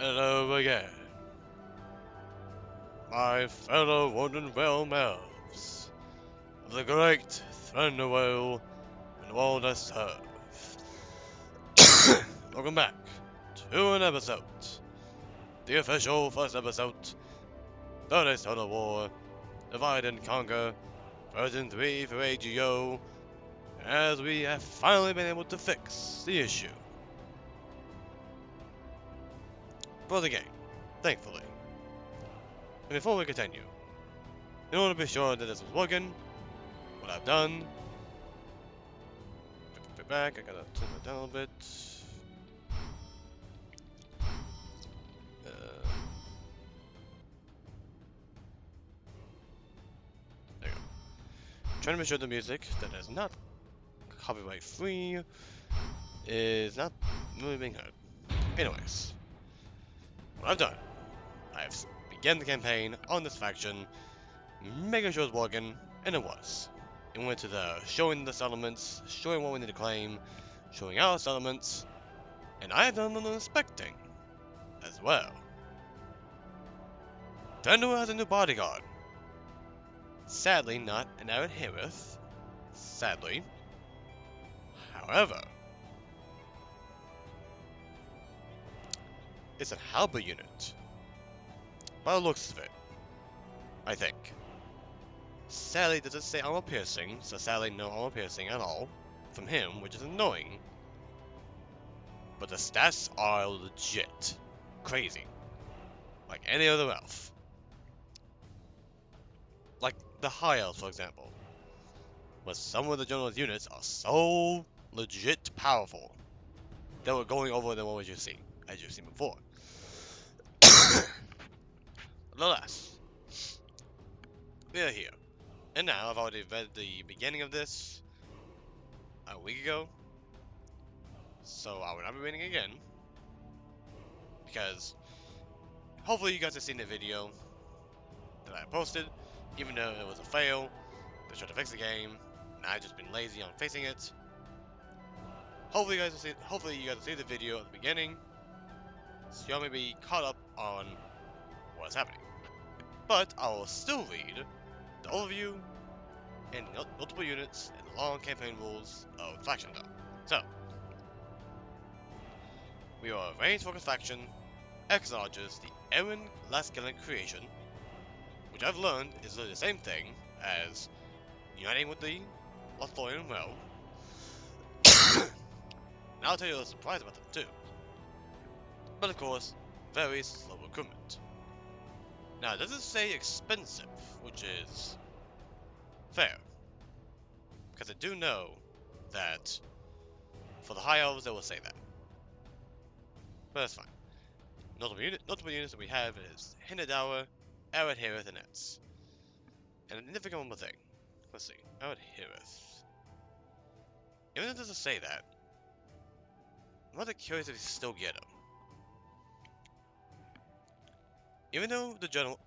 Hello again, my fellow Woodland realm elves of the great Thranduillll and all that serve. Welcome back to an episode, the official first episode, the Days of the War, Divide and Conquer, version 3 for AGO, as we have finally been able to fix the issue for the game, thankfully. And before we continue, in order to be sure that this was working, what I've done, back, I gotta turn it down a little bit. There you go. Trying to make sure the music that is not copyright free is not really being heard. Anyways, what I've done, I've begun the campaign on this faction, making sure it's working, and it was. It went to the showing the settlements, showing what we need to claim, showing our settlements, and I have done a little inspecting as well. Thranduillll has a new bodyguard. Sadly, not an Arid Hereth. Sadly. However, it's a halberd unit. By the looks of it, I think. Sadly, it doesn't say armor piercing, so sadly no armor piercing at all from him, which is annoying. But the stats are legit crazy, like any other elf. Like the high elves, for example. But some of the general units are so legit powerful that we're going over than what you've seen before. Nonetheless, we are here. And now, I've already read the beginning of this a week ago, so I will not be reading again, because hopefully you guys have seen the video that I posted, even though it was a fail. They tried to fix the game, and I've just been lazy on fixing it. Hopefully you guys will see the video at the beginning, so y'all may be caught up on what's happening. But I will still read the overview and multiple units and the long campaign rules of faction though. So, we are a range focused faction, acknowledges the Aaron Laskellen creation, which I've learned is really the same thing as uniting with the Lothlorien realm. And I'll tell you a surprise about them too. But of course, very slow recruitment. Now, it doesn't say expensive, which is fair, because I do know that for the high elves they will say that, but that's fine. Notable units that we have is Hindadour, Arid Hereth, and Etz. And a significant one more thing. Let's see, Arid Hereth. Even though it doesn't say that, I'm rather curious if you still get them. Even though the general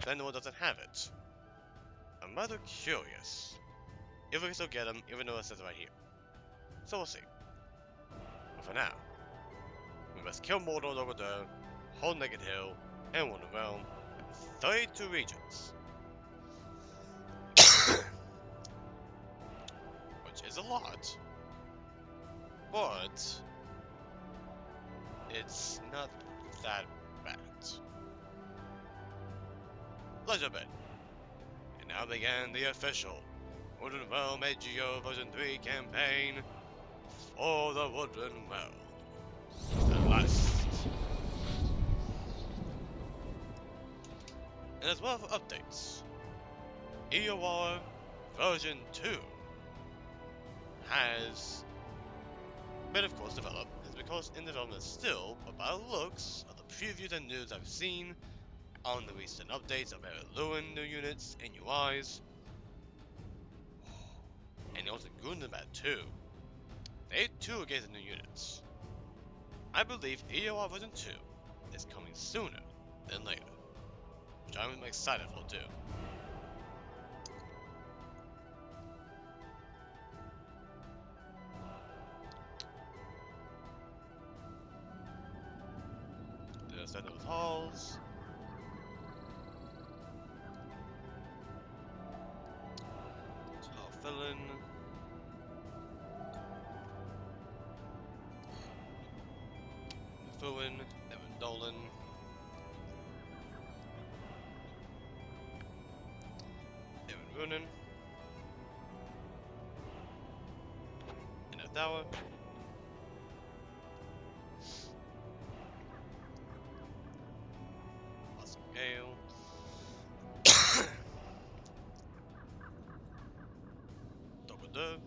Thranduillll doesn't have it, I'm rather curious if we can still get them, even though it says it right here. So we'll see. But for now, we must kill Mordor over there, hold Naked Hill, and Woodland Realm, 32 regions. Which is a lot, but it's not that bad. Let's jump in. And now began the official Woodland Realm AGO version 3 campaign for the Woodland Realm. At last. And as well for updates, EOR version 2 has been of course developed. It's because in development still, but by the looks of the previews and news I've seen on the recent updates of Lewin new units and UIs, and also Gundenbat too, they too are getting new units. I believe EOR version 2 is coming sooner than later, which I'm excited for too. Thranduill's halls. Villain. Fuin, Evan Dolan. Evan Runin. In a tower. Awesome Gale. Dog.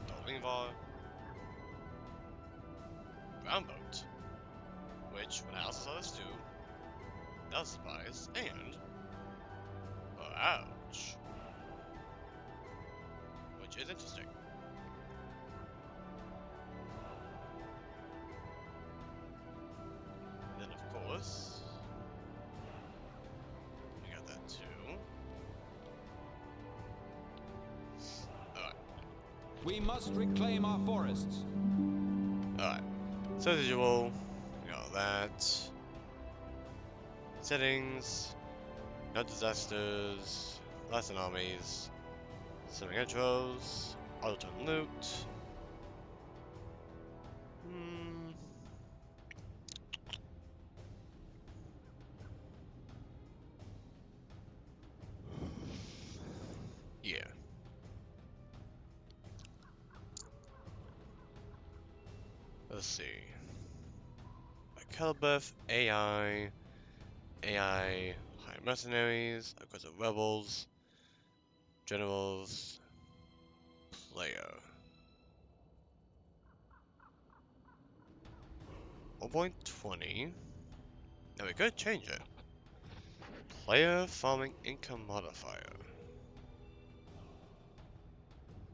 Dolingvar. Brownboat. Which, when I also saw this too, that was a surprise, and ouch. Which is interesting. And then of course, we got that too. Alright. We must reclaim our forests. Alright. So as usual, we got that. Settings. No disasters. Lesson armies. Sending intros. Auto-turn loot. Yeah. Let's see. Calibeth, AI, high mercenaries, aggressive rebels, generals, player. 1.20. Now we could change it. Player farming income modifier.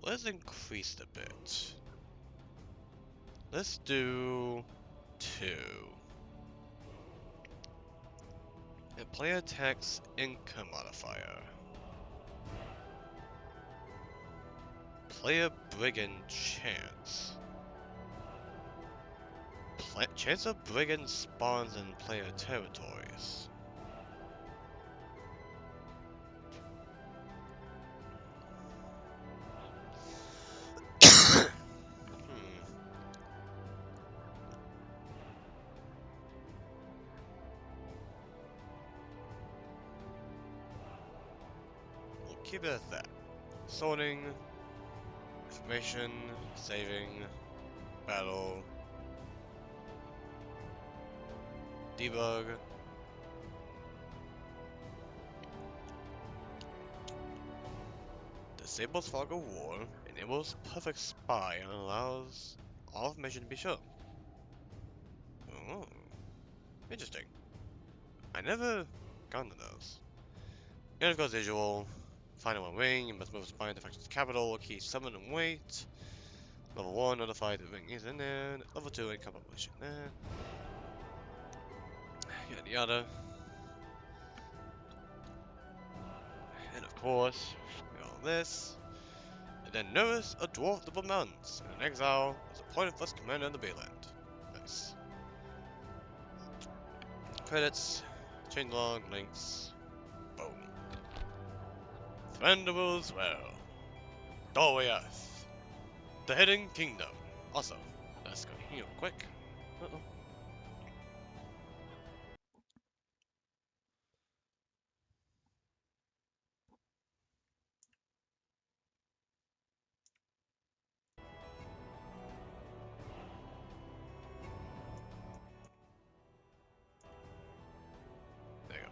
Let's increase it a bit. Let's do 2. And player tax income modifier. Player brigand chance. Chance of brigand spawns in player territories. We'll keep it at that. Sorting, information, saving, battle, debug. Disables fog of war, enables perfect spy, and allows all information to be shown. Oh, interesting. I never gone to those. And of course, visual. Final one ring, you must move a spy in the faction's capital, key summon and wait. Level 1, notify the ring is in there. Level 2, income population there. Yada yada. And of course, we got all this. And then notice a dwarf of the mountains, and an exile as appointed first commander in the Bayland. Nice. Credits, chain log, links. Boom. Thranduill's Well. Doriath. The Hidden Kingdom. Also, let's go heal quick. Uh-oh. There you go.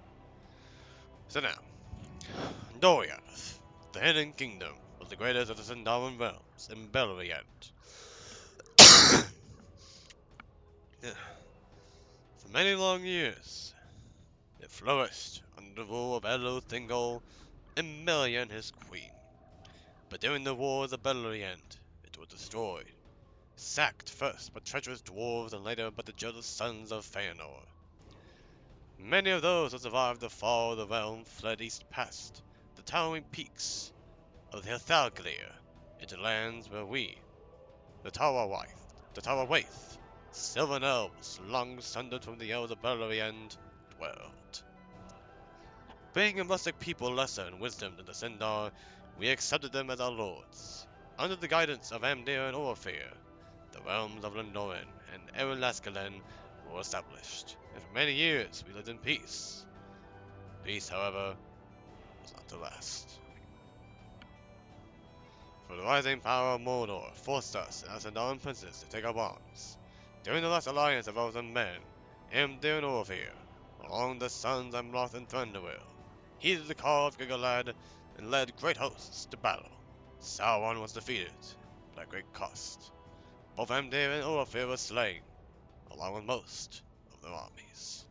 So now, Doriath, the Hidden Kingdom, was the greatest of the Thranduillll realms in Beleriand. For many long years, it flourished under the rule of Thranduillll and Melian his queen. But during the Wars of Beleriand, it was destroyed. Sacked first by treacherous dwarves and later by the jealous sons of Feanor. Many of those who survived the fall of the realm fled east past the towering peaks of the Thranduillll, into lands where we, the Tower Waith, Sylvan elves long sundered from the elves of Beleriand, dwelled. Being a rustic people lesser in wisdom than the Sindar, we accepted them as our lords. Under the guidance of Amdir and Orofir, the realms of Lendoran and Erinaskalen were established, and for many years we lived in peace. Peace, however, was not to last. For the rising power of Mordor forced us and our Sindarin princes to take up arms. During the last alliance of elves and men, Amdir and Orofir, along the sons of Mloth and Thranduil, heeded the call of Gilgalad and led great hosts to battle. Sauron was defeated, but at great cost. Both Amdir and Orofir were slain, along with most of their armies.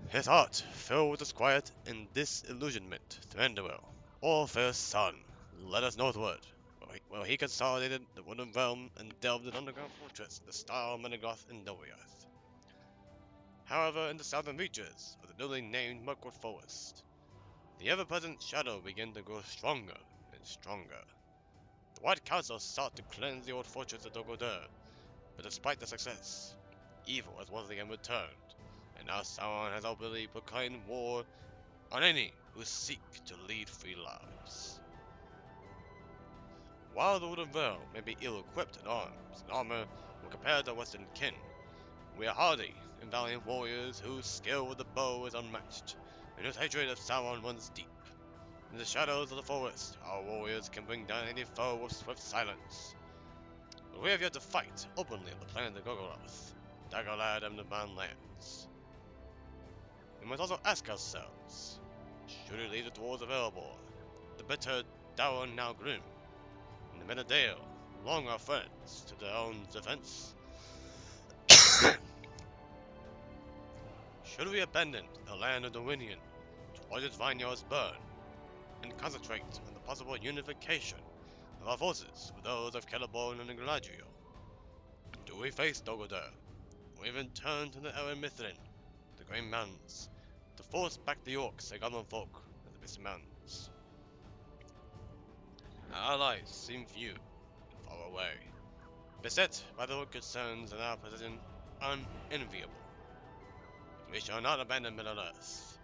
His heart filled with disquiet and disillusionment, Thranduil, Orofir's son, led us northward, where he consolidated the Woodland realm and delved an underground fortress in the style of Menegoth and Doriath. However, in the southern reaches of the newly named Mirkwood Forest, the ever-present shadow began to grow stronger and stronger. The White Council sought to cleanse the old fortress of Dol-Guldur, but despite the success, evil has once again returned, and now Sauron has openly proclaimed war on any who seek to lead free lives. While the Woodland realm may be ill-equipped in arms and armor when compared to Western kin, we are hardy and valiant warriors whose skill with the bow is unmatched, and whose hatred of Sauron runs deep. In the shadows of the forest, our warriors can bring down any foe with swift silence. But we have yet to fight openly on the planet of Gogoloth, Dagorlad and the Mountainlands. We must also ask ourselves, should we leave the dwarves of Erebor, the bitter Dauron now grim, and the Menadale, long our friends, to their own defense? Should we abandon the land of Dorian to watch its vineyards burn, and concentrate on the possible unification of our forces with those of Celeborn and Galadriel? Do we face Dol-Guldur, or even turn to the Erin Mithlin, the Grey Mountains, to force back the orcs and goblin folk of the Misty Mountains? Our allies seem few and far away, beset by the old concerns in our position unenviable. But we shall not abandon Middle-earth.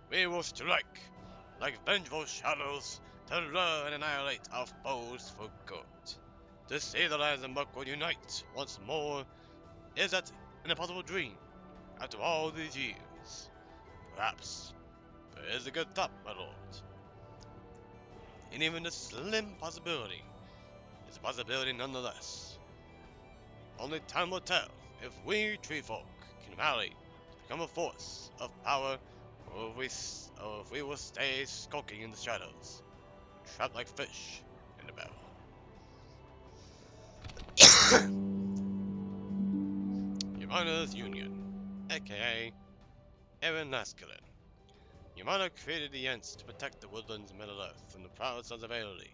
We will strike like vengeful shadows to lure and annihilate our foes for good. To see the lands of Mirkwood unite once more, is that an impossible dream after all these years? Perhaps, but it is a good thought, my lord. And even a slim possibility is a possibility nonetheless. Only time will tell if we tree folk can rally to become a force of power, or if we will stay skulking in the shadows, trapped like fish in a barrel. Yamana's Union, aka Erinaskalen. Yamana created the Ents to protect the woodlands of Middle-earth from the proud sons of Aeoli.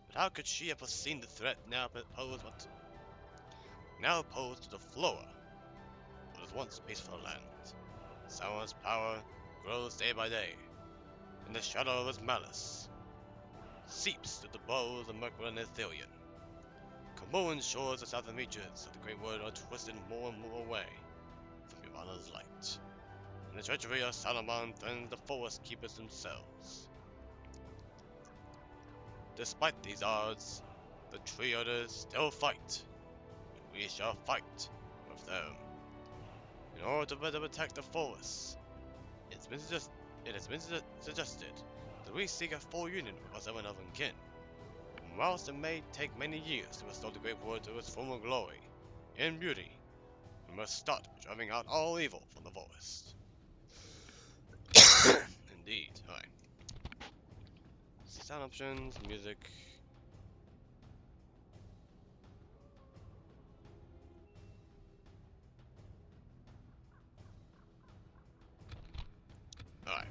But how could she have foreseen the threat now posed to the floor of what was once peaceful land? Sauron's power grows day by day, and the shadow of his malice seeps through the bows of Mirkwood and Ithilien. Camoran's shores, the southern reaches of the Great Wood, are twisted more and more away from Yamana's light, and the treachery of Saruman threatens the forest keepers themselves. Despite these odds, the tree eaters still fight, and we shall fight with them. In order to better protect the forests, it has been suggested that we seek a full union with our seven elven kin. And whilst it may take many years to restore the Great Wood to its former glory and beauty, we must start by driving out all evil from the forest. Indeed. Alright. Sound options, music. Alright.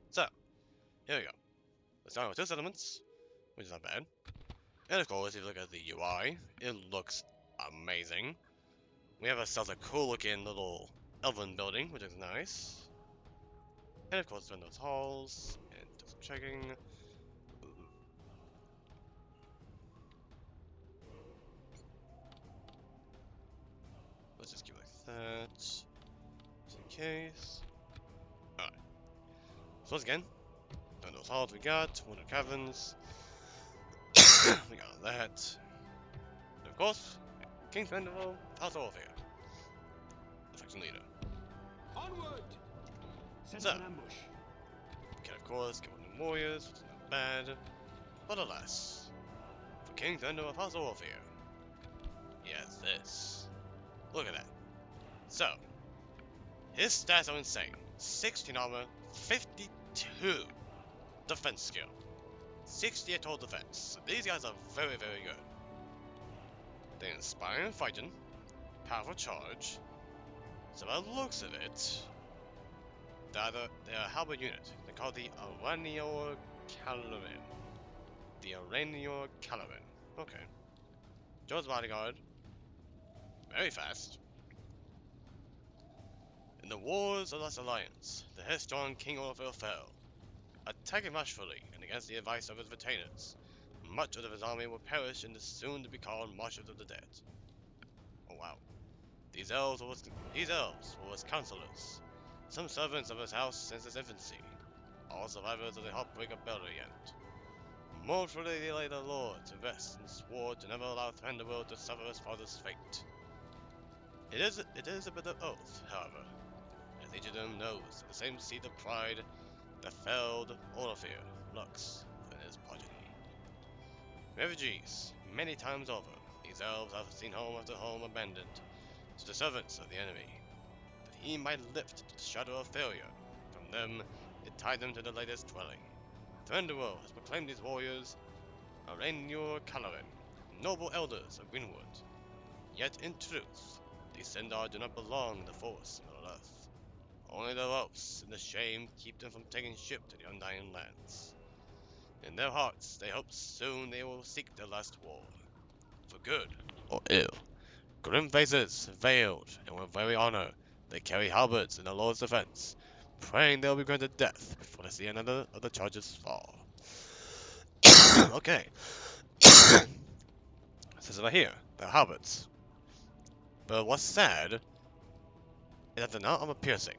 So, here we go. Let's start with two settlements, which is not bad. And of course, if you look at the UI, it looks amazing. We have ourselves a cool looking little elven building, which is nice. And of course, windows halls, and just checking. let's just keep it like that, just in case. Alright. So once again, Thranduill's Halt we got, Woodland Caverns, we got all that. And of course, King Thranduil, House of Warfare, the faction leader. Onward! Set So, an ambush. we can of course get Woodland Warriors, which is not bad, but alas, for King Thranduil of House of Warfare, he has this. Look at that. So, his stats are insane. 16 armor, 52 defense skill, 68 total defense. So these guys are very, very good. They inspire and fighting, powerful charge. So by the looks of it, they're a halberd unit. They're called the Aranior Calarin. The Aranior Calarin. Okay. Joe's bodyguard. Very fast. In the wars of this alliance, the headstrong King Orfil fell, attacking masterfully and against the advice of his retainers. Much of his army will perish in the soon-to-be-called Marshes of the Dead. Oh wow. These elves were his counselors, some servants of his house since his infancy, all survivors of the Heartbreak Rebellion. Mournfully they laid their lord to rest and swore to never allow Thranduil to suffer his father's fate. It is a bitter oath, however, as each of them knows that the same seed of pride that felled Olafir lurks within his progeny. Refugees, many times over, these elves have seen home after home abandoned to the servants of the enemy, that he might lift the shadow of failure. From them, it tied them to the latest dwelling. Thranduil has proclaimed these warriors Aranior Calarin, noble elders of Greenwood. Yet in truth, these Sindar do not belong in the forests of Middle Earth. Only their oaths and the shame keep them from taking ship to the Undying Lands. In their hearts, they hope soon they will seek their last war. For good or ill, grim faces, veiled, and with very honor, they carry halberds in the Lord's defense, praying they'll be granted death before they see another of the charges fall. Okay. It says right here, they're halberds. But what's sad is that they're not armor piercing,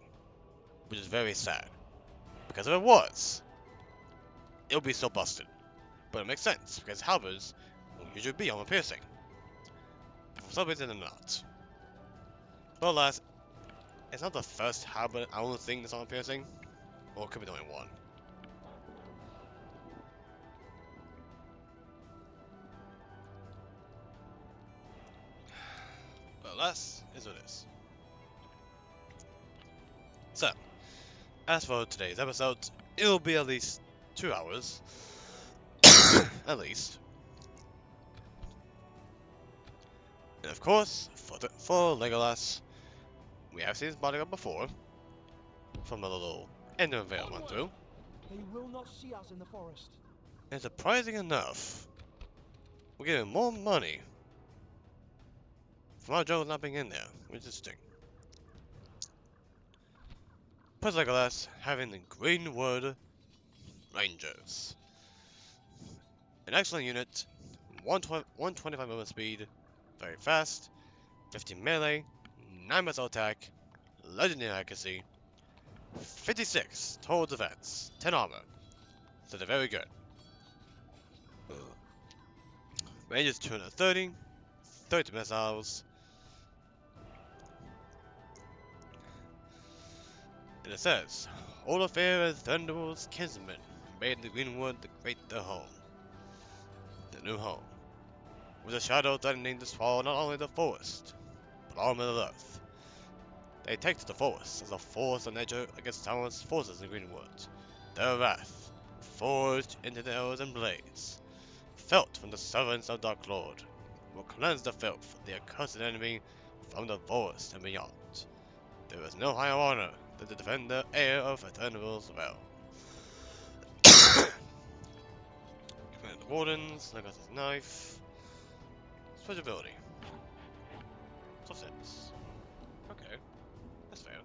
which is very sad. Because if it was, it would be so busted. But it makes sense, because halberds will usually be armor piercing. But for some reason they're not. But alas, it's not the first halberd I don't think that's armor piercing. Or it could be the only one. But alas, is what it is. So, as for today's episode, it'll be at least 2 hours. At least. And of course, for Legolas, we have seen his bodyguard before, from a little Ender Vale run through. They will not see us in the forest. And surprising enough, we're getting more money from our Joe not being in there, which is interesting. Plus Legolas having the Greenwood Rangers. An excellent unit, 125 movement speed, very fast, 15 melee, 9 missile attack, legendary accuracy, 56 total defense, 10 armor, so they're very good. Range is 230, 30 missiles, and it says, Olafir is Thranduil's kinsman, made the Greenwood the great their home. The new home, with a shadow threatening to swallow not only the forest, but all Middle Earth. They take to the forest as a force of nature against Sauron's forces in Greenwood. Their wrath, forged into the arrows and blades, felt from the servants of Dark Lord, will cleanse the filth of the accursed enemy from the forest and beyond. There is no higher honor than to defend the heir of Thranduill's realm. Command the wardens, Legolas' knife, Switchability. So 6. Okay, that's fair.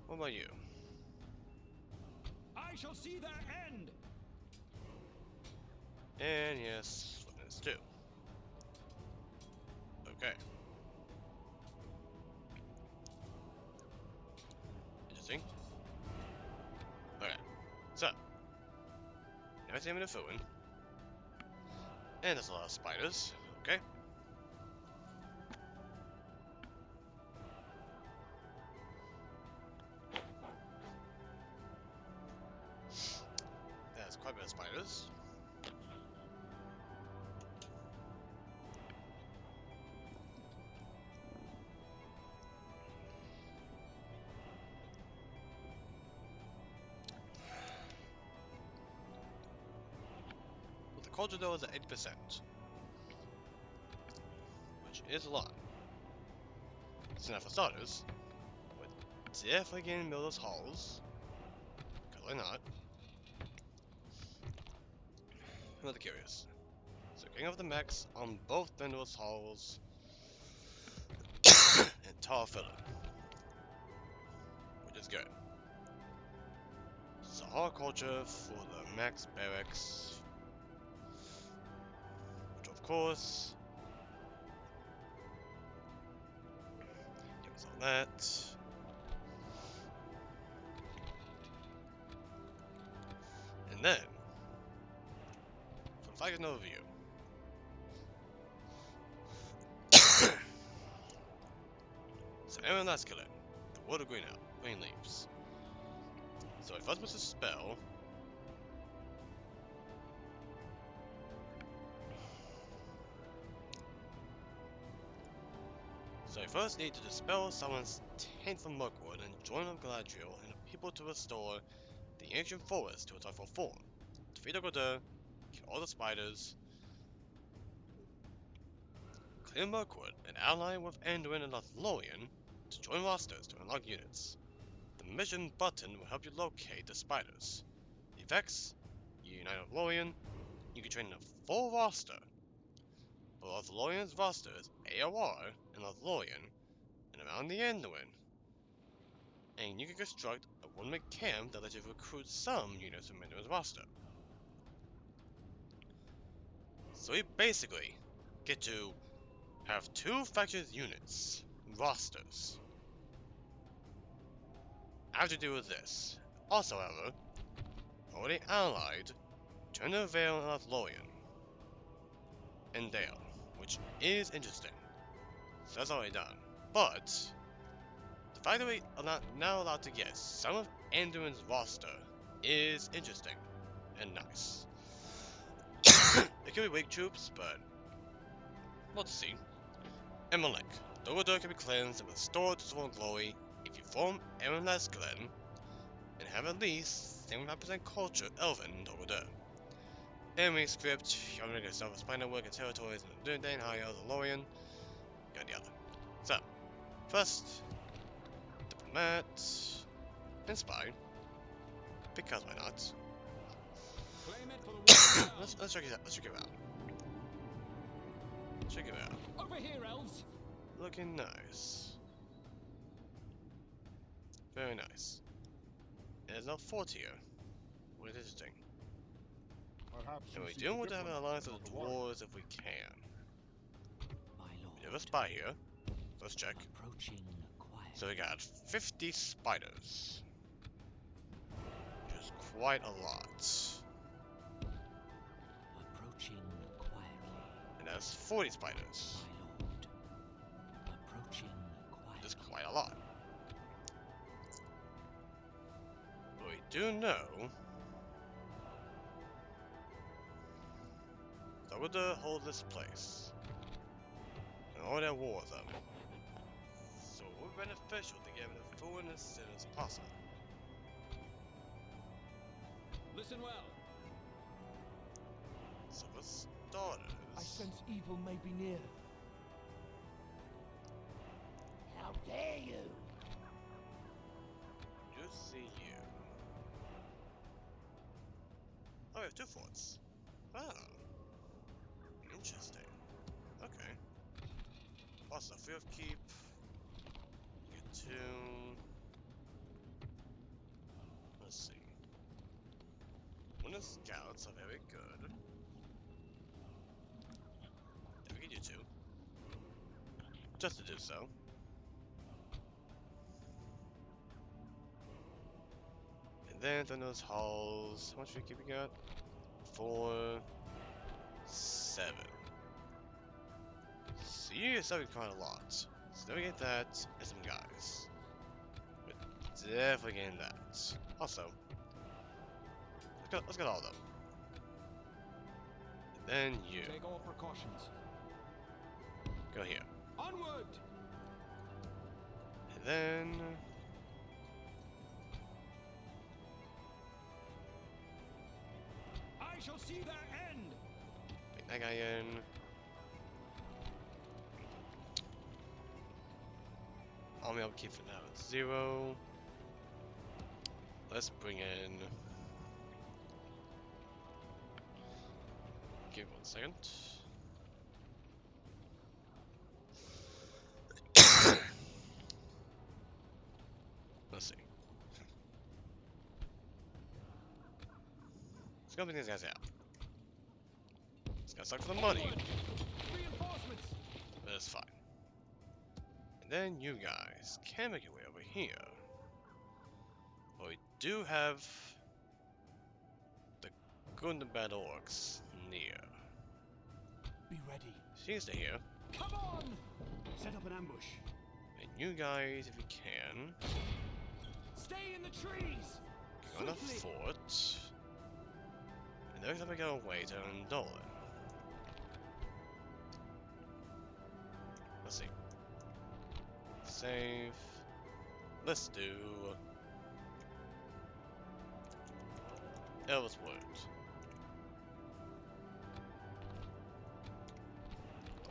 What about you? I shall see their end. And yes, Woodlands too. Okay. Interesting. Okay. So. Now it's aiming at food. And there's a lot of spiders. Okay. That's quite a bit of spiders. Well, the culture though is at 80%. Which is a lot. So now for starters, we're definitely getting those halls. Because why not? I'm rather curious. So getting off the max on both Thranduill's halls and Tar Filler. Which is good. So horticulture for the max barracks. Which of course gives all that. And then for the faction overview. So Aaron Lascalin, the Wood of Green Leaves. So I first must a spell. So I first need to dispel someone's taint from Mirkwood and join of Galadriel and the people to restore the ancient forest to its rightful form. Defeat Ogre, kill all the spiders, clear Mirkwood, and ally with Anduin and Lothlorien to join rosters to unlock units. The mission button will help you locate the spiders. The effects: you unite with Lothlorien, you can train a full roster. But Lothlorien's roster is AOR and Lothlorien, and around the Anduin. And you can construct a one-man camp that lets you recruit some units from Anduin's roster. So we basically get to have two faction units, rosters. I have to do with this. Also, however, already allied Turner Vale and Lothlorien and Dale, which is interesting. So that's already done. But the fact that we are not now allowed to get some of Anduin's roster is interesting and nice. It could be weak troops, but we'll see. Emelec. The Order can be cleansed and restored to full glory if you form Aaron Lascalin and have at least 75% culture Elven in Order. Enemy script, you're going to get self spider work and territories in the Dune, higher the Lorien, yada yada. So, first, Diplomat and Spy, because why not? Claim it for the let's check it out. Let's check it out. Check it out. Over here, elves. Looking nice. Very nice. There's no fort here. What is interesting. And we do want to have an alliance with the dwarves if we can. We have a spy here. Let's check. So we got 50 spiders. Which is quite a lot. And that's 40 spiders. Which is quite a lot. But we do know that we're to hold this place. And all that war with them. So it would be beneficial to get them as full and as soon as possible. Listen well. So for starters, I sense evil may be near. How dare you! just see you. Oh, we have two forts. Wow. Interesting. Okay. Plus a field keep. Get two. Let's see. One of the scouts are very good. Then we can do two. just to do so. And then those halls. How much we keep we got? 4, 7. So you're saving quite a lot. So then we get that and some guys. We're definitely getting that. Also, let's get all of them. And then you Take all precautions. go here. Onward! And then I shall see their end! bring that guy in. Army upkeep for now at 0. Let's bring in. Give me 1 second. Let's see. Let's go bring these guys out. It's gonna suck for the money, Onward! Reinforcements! but it's fine. And then you guys can make your way over here. But we do have the good and bad orcs near. Be ready. So you can stay here. Come on! Set up an ambush. And you guys, if you can, Stay in the trees! go on the fort. And every time we go away to Thranduillll. Let's see. Save. Let's do Elvis Wood.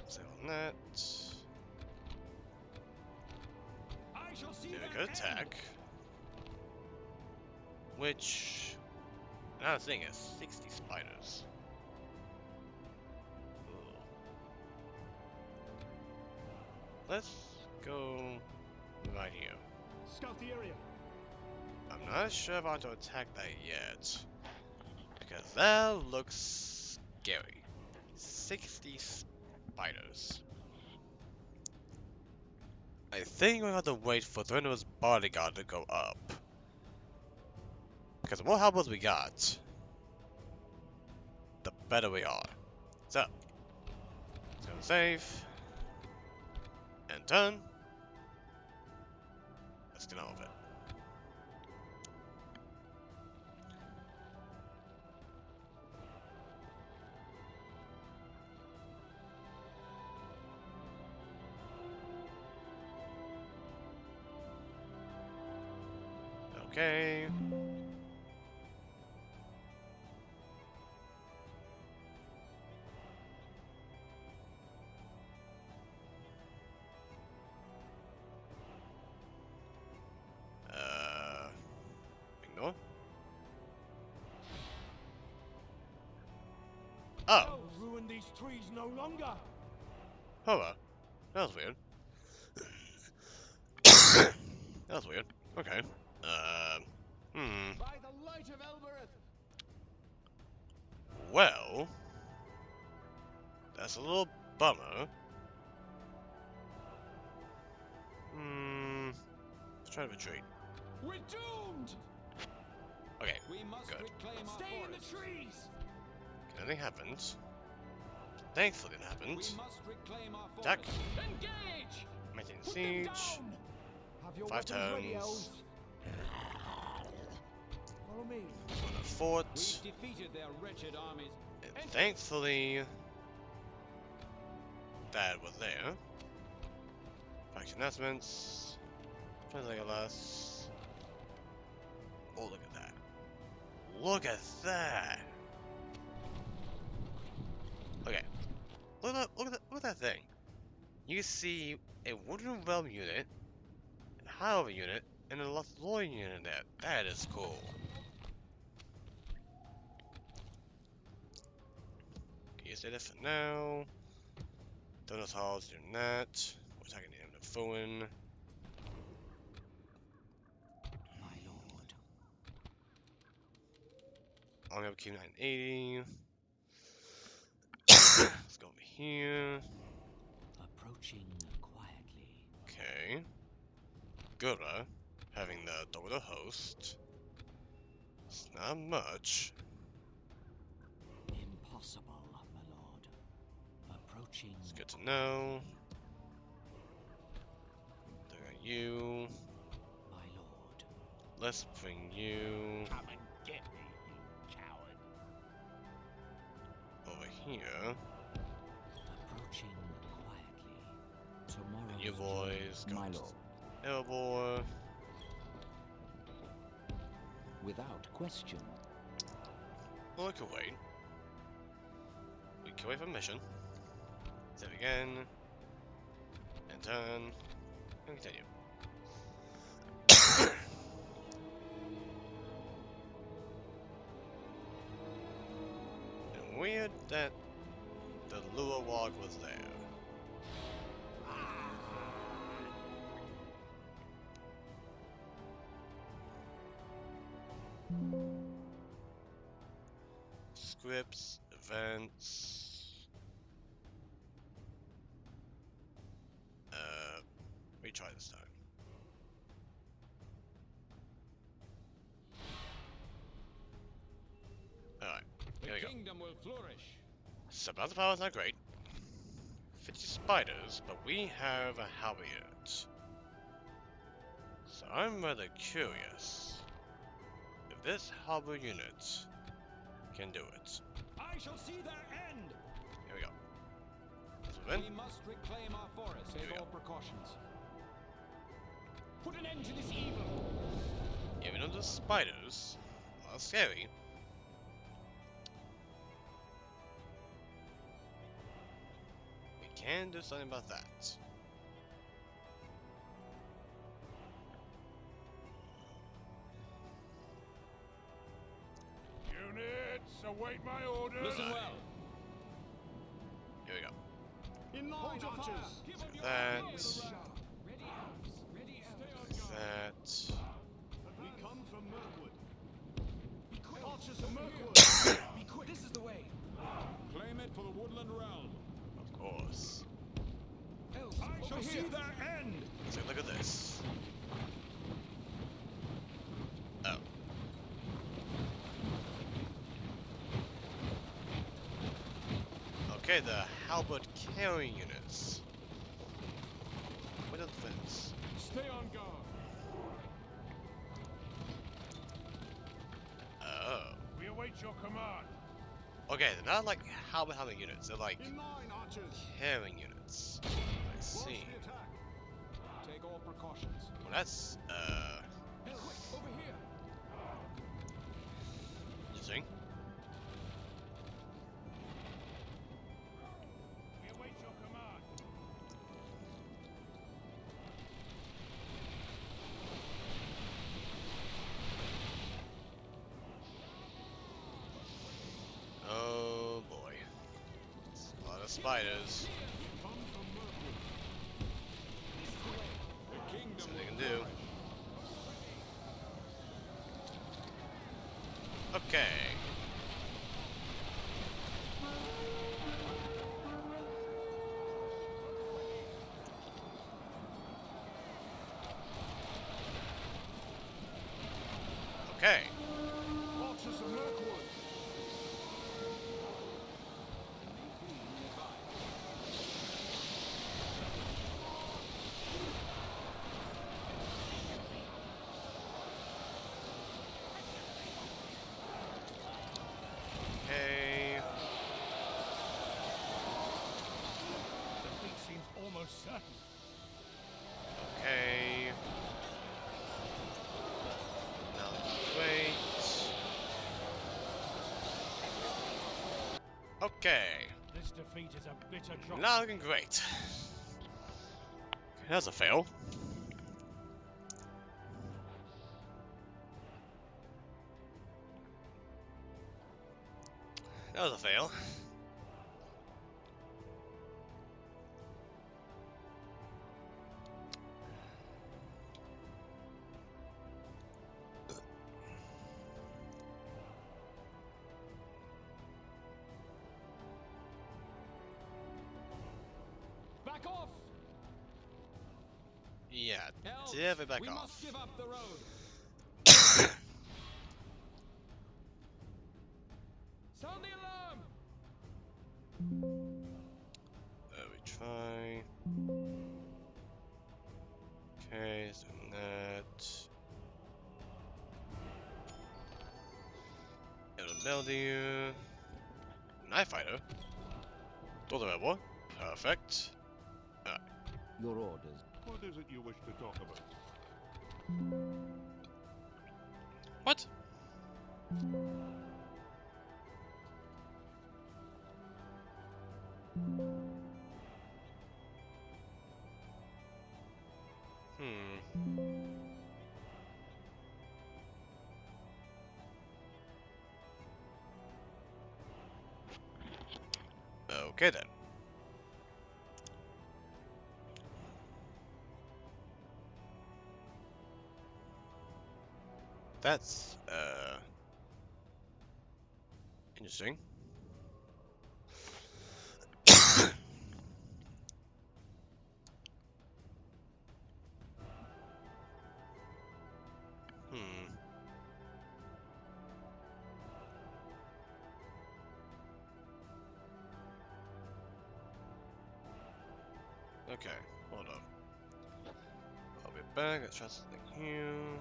Save on that. I shall see Do their a good end. attack. Which another thing is 60 spiders. Ugh. Let's go right here. Scout the area. I'm not sure if I want to attack that yet. Because that looks scary. 60 spiders. I think we're going to have to wait for Thranduill's bodyguard to go up. Because the more helpers we got, the better we are. So, let's go save. And turn. Let's get on with it. Okay. Ignore. Oh, I'll ruin these trees no longer. hold on. That was weird. That was weird. Okay. By the light of Elbereth! Well, that's a little bummer. Let's try to retreat. We're doomed! Okay, We must good. reclaim our Stay in the forests. trees. Nothing happened. Thankfully, it We happened. must reclaim our Attack. forests. Engage! Maintain Put them siege. down. Have your 5 weapons ready, turns. elves. Follow me. On a fort. We've defeated their wretched armies. And thankfully, that was there. Faction announcements. Legolas. Oh, look at that. Look at that! Okay. Look at that thing. You see a Wooden Realm unit, a Highover unit, and a Lothlorien unit there. That is cool. Okay, you say that for now. Donuts Hall's doing that. We're attacking him to Fuin. My lord. Army of King 980. Let's go over here. Approaching quietly. gooder, having the Doriath host. It's not much. Impossible, my lord. Approaching. It's good to know. There are you. My lord. Let's bring you Come and get me, you coward. over here. Approaching quietly. Tomorrow. You boys go My to lord. Erebor. Without question. Well, we could wait. We can wait for mission. Save again. And turn. And continue. And weird that the lure walk was there. Scripts, events. Retry this time. Alright, The here we go. kingdom will flourish. Surprise power is not great. 50 spiders, but we have a halyard. So I'm rather curious if this harbor unit can do it. I shall see their end. Here we go. Let's move in. We must reclaim our forest. Here we Take go. all precautions. Put an end to this evil. Even though the spiders are scary, we can do something about that. Units, await my orders. Listen well. Here we go. In line, Hold your archers. fire. Give up your That. arrows. Ready elves. Ready elves. That. We come from Mirkwood. Be quick. Archers of Mirkwood. Be quick. This is the way. Claim it for the Woodland realm. Of course. Elves. I shall over see here. their end. So look at this. Oh. Okay, the halberd carrying units. What are the things? Stay on guard. Oh. We await your command. Okay, they're not like halberd units, they're like In line, archers. carrying units. I see. The attack. Take all precautions. Well, that's, Quick, over here. interesting. We await your command. Oh boy. It's a lot of spiders. Come from Mirkwood. The kingdom See what they will can do. Okay. Okay. Archers of Mirkwood. Okay. Defeat seems almost certain. Okay. Now let's wait. Okay. This defeat is a bitter drop. Now looking great. That's a fail. That was a fail. Back off. Yeah. God damn it, back we off. must give up the road. Sound the alarm. We try. Okay, so that. It'll meld you. Knife fighter. Doriath. Perfect. Your orders. What is it you wish to talk about? What? Okay then. That's interesting. Okay, hold on. I'll be back. Let's try something here.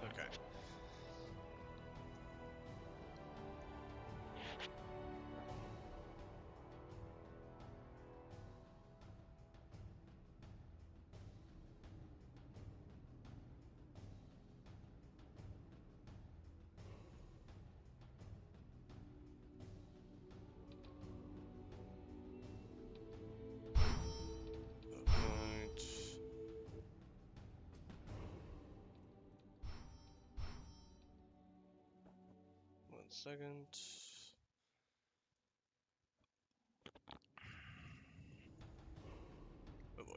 Okay. Alright. One second. Oh boy.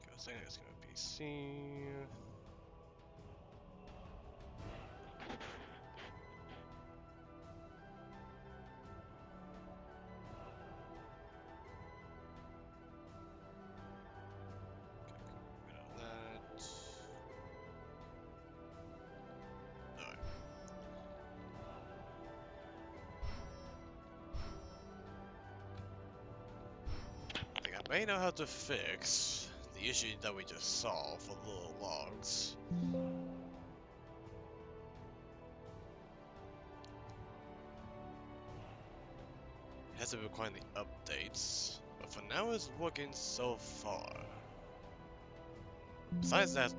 Okay, I was thinking it's gonna be C. That. Alright. I think I may know how to fix the issue that we just saw for the little logs. It has to require the updates, but for now it's working so far. Besides that,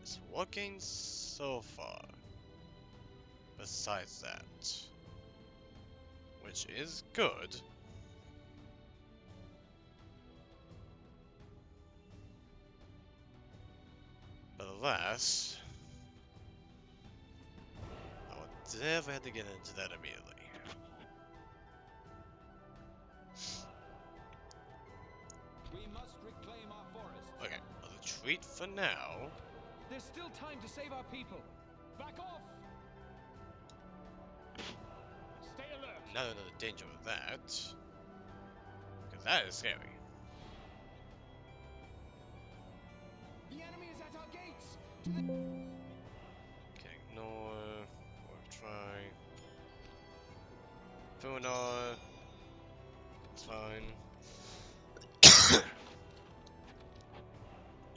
it's working so far. Besides that, which is good. But alas, I would definitely have to get into that immediately. We must reclaim our forest. Okay, I'll retreat for now. There's still time to save our people. Back off. Stay alert. Not another danger with that. Because that is scary. The enemy is at our gates. Okay, ignore. Or try. Funar. It's fine.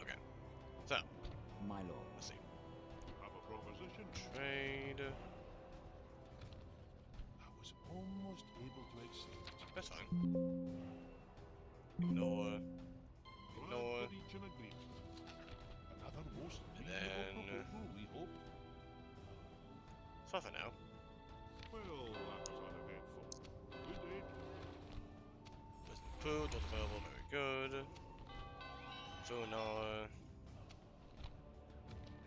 Okay. So, My lord. let's see. Have a proposition. Trade. I was almost able to accept. That's fine. Ignore. Glad Ignore. to reach an agreement. far for now. Well, that was uneventful. Good day. Prison food, not available, very good. Sonar.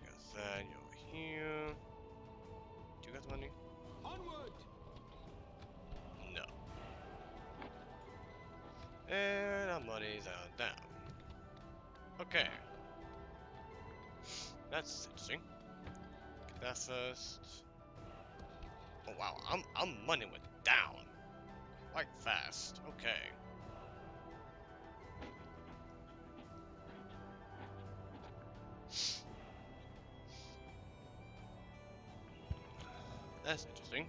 Got that, you're over here. Do you got the money? Onward! No. And our money's out down. Okay. That's interesting. Get that first. Oh wow, our money went down. Quite fast. Okay. That's interesting.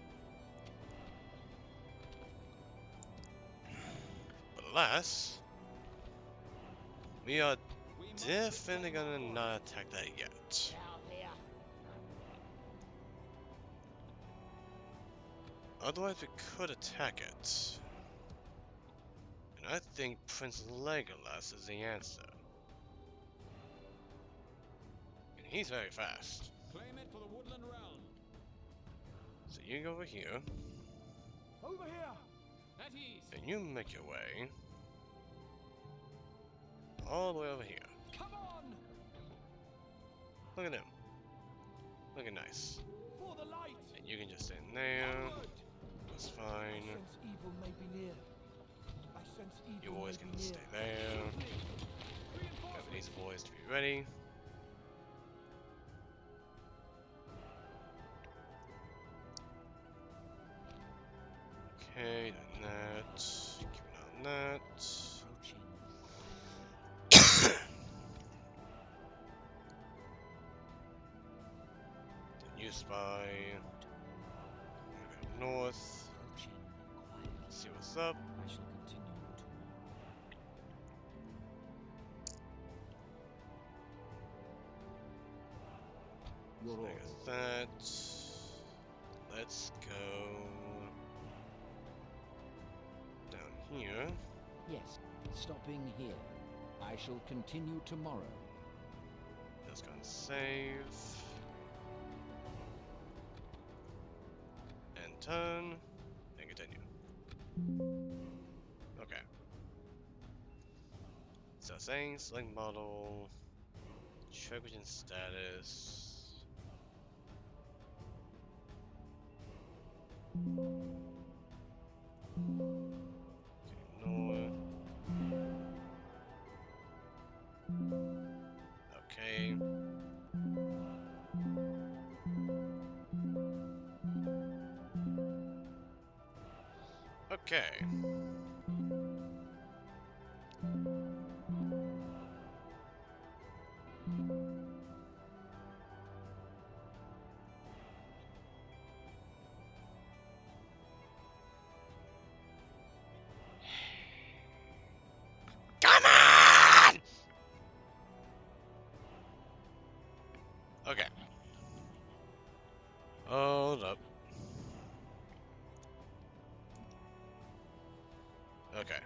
But alas, we are definitely gonna not attack that yet. Otherwise we could attack it. And I think Prince Legolas is the answer. And he's very fast. Claim it for the Woodland realm. So you go over here, Over here! At ease! and you make your way all the way over here. Come on! Look at him. Looking nice. For the light! And you can just stand there. Onward! That's I fine. sense evil may be near. I sense evil You always may can be stay near. there. Swiftly! Got these Reinforcements! boys to be ready. Okay, done that. Keep an eye on that. Approaching Then you spy. Go north. approaching quietly. See what's up. I shall continue tomorrow. Your I orders. got that. Let's go down here. Yes, stopping here. I shall continue tomorrow. Just gonna save. And turn. And continue. Okay. So saying select model. Check engine status. Ignore. Okay. Okay. Come on! Okay. Hold up. Okay.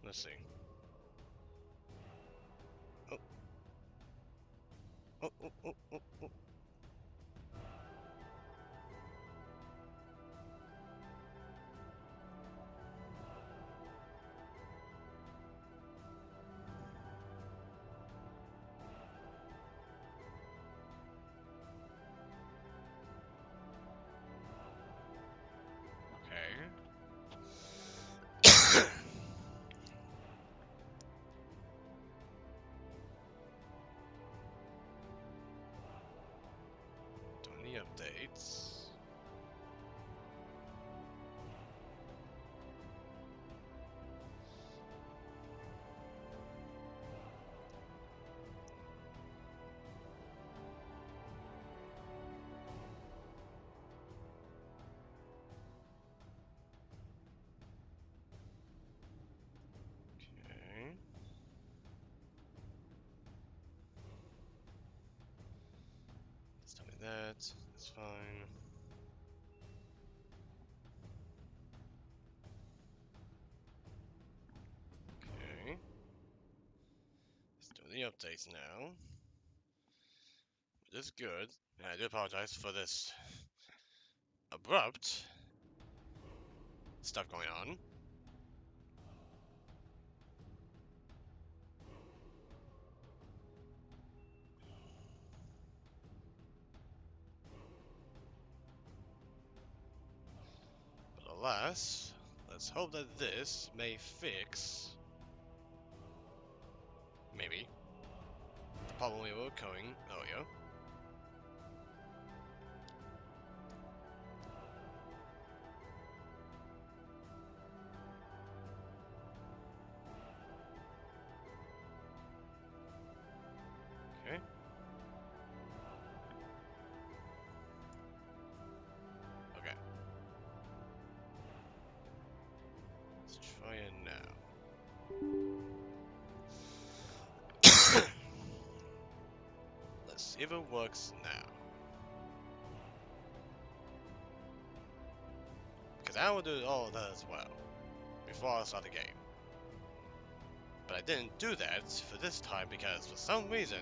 Let's see. Oh. Oh, oh, oh, oh, oh. Okay. Doing the updates. Okay. Let's tell me that. That's fine. Okay. Let's do the updates now. This is good. And I do apologize for this abrupt stuff going on. But alas, let's hope that this may fix, maybe, the problem we were occurring earlier. Okay. Okay. Let's try it now. Let's see if it works now. Because I will do all of that as well before I start the game. But I didn't do that for this time because for some reason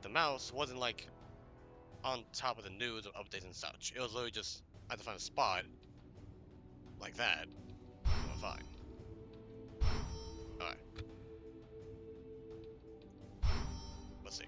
the mouse wasn't like on top of the news or updates and such. It was literally just I had to find a spot like that. We're fine. Alright. Let's see.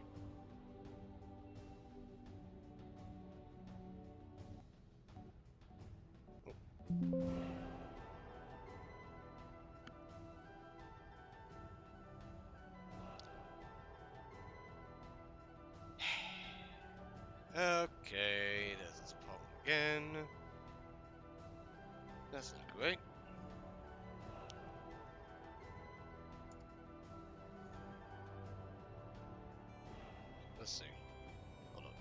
Okay, there's this problem again. That's not great. Let's see. Hold on.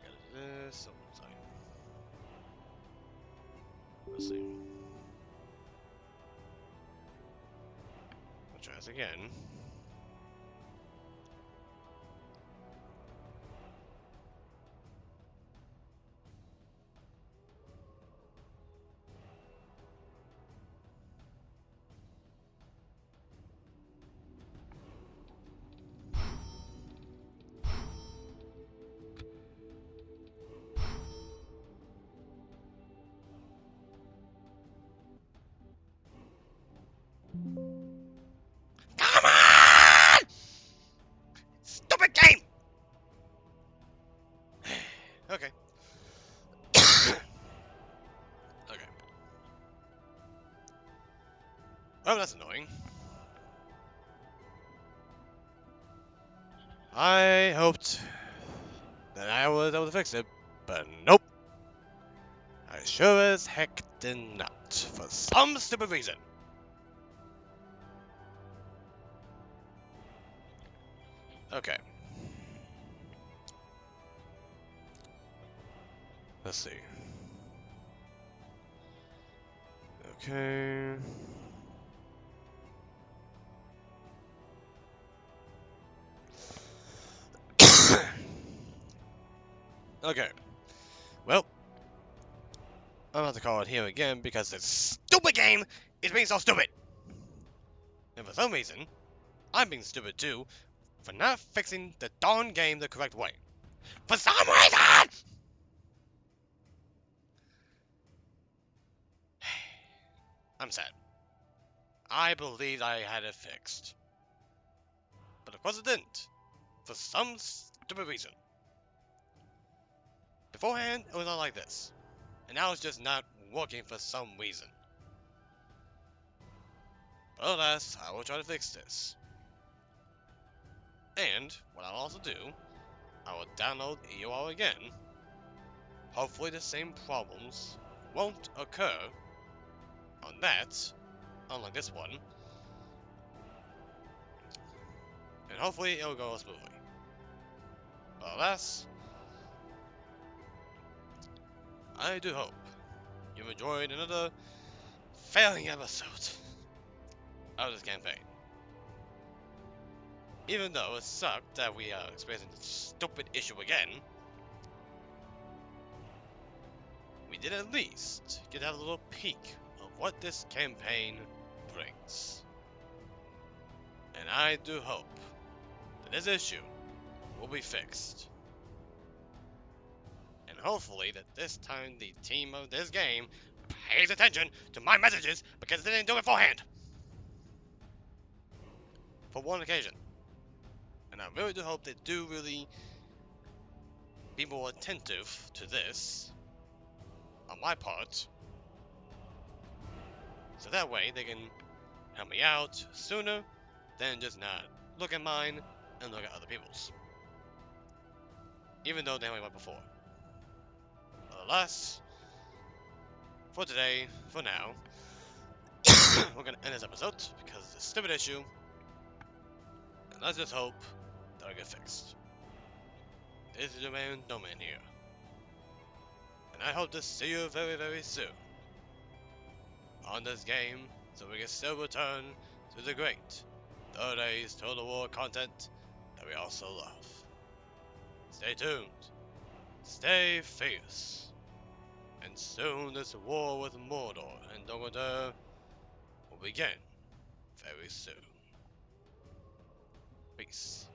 Gotta do this. Oh, sorry. Let's see. I'll try this again. Come on! Stupid game! Okay. Okay. Oh, that's annoying. I hoped that I was able to fix it, but nope. I sure as heck did not, for some stupid reason. Okay. Let's see. Okay. Okay. Well, I'm gonna have to call it here again because this stupid game is being so stupid. And for some reason, I'm being stupid too for not fixing the darn game the correct way. For some reason! I'm sad. I believed I had it fixed. But of course it didn't. For some stupid reason. Beforehand, it was not like this. And now it's just not working for some reason. But alas, I will try to fix this. And, what I'll also do, I will download EUR again. Hopefully the same problems won't occur on that, unlike this one. And hopefully it'll go smoothly. But alas, I do hope you've enjoyed another failing episode of this campaign. Even though it sucked that we are experiencing this stupid issue again, we did at least get a little peek of what this campaign brings. And I do hope that this issue will be fixed. And hopefully that this time the team of this game pays attention to my messages because they didn't do it beforehand. For one occasion. And I really do hope they do really be more attentive to this on my part. So that way they can help me out sooner than just not look at mine and look at other people's. Even though they only went before. Alas, for today, for now, we're gonna end this episode because of this stupid issue. And let's just hope that'll get fixed. This is your man, Domain here. And I hope to see you very, very soon on this game, so we can still return to the great Third Age Total War content that we also love. Stay tuned, stay fierce, and soon this war with Mordor and Doriath will begin very soon. Peace.